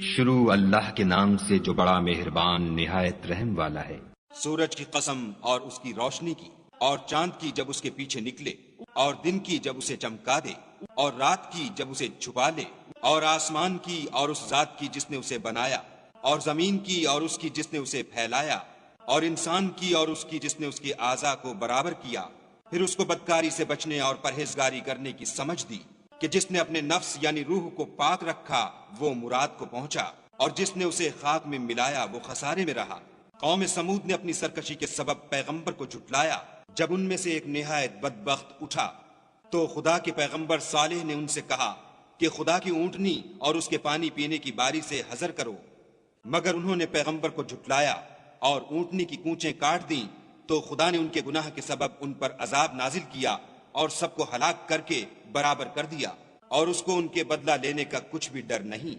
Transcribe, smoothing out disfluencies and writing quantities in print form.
शुरू अल्लाह के नाम से जो बड़ा मेहरबान निहायत रहम वाला है। सूरज की कसम और उसकी रोशनी की, और चांद की जब उसके पीछे निकले, और दिन की जब उसे चमका दे, और रात की जब उसे छुपा ले, और आसमान की और उस जात की जिसने उसे बनाया, और जमीन की और उसकी जिसने उसे फैलाया, और इंसान की और उसकी जिसने उसके आज़ा को बराबर किया, फिर उसको बदकारी से बचने और परहेजगारी करने की समझ दी कि जिसने अपने नफ्स यानी रूह को पाक रखा वो मुराद को पहुंचा, और जिसने उसे खाक में मिलाया वो खसारे में रहा। कौम समूद ने अपनी सरकशी के सबब पैगंबर को झुटलाया। जब उनमें से एक निहायत बदबख्त उठा तो खुदा के पैगंबर सालेह ने उनसे कहा कि खुदा की ऊंटनी और उसके पानी पीने की बारी से हजर करो, मगर उन्होंने पैगंबर को झुटलाया और ऊंटनी की कूचें काट दी तो खुदा ने उनके गुनाह के सबब उन पर अजाब नाजिल किया और सबको हलाक करके बराबर कर दिया, और उसको उनके बदला लेने का कुछ भी डर नहीं।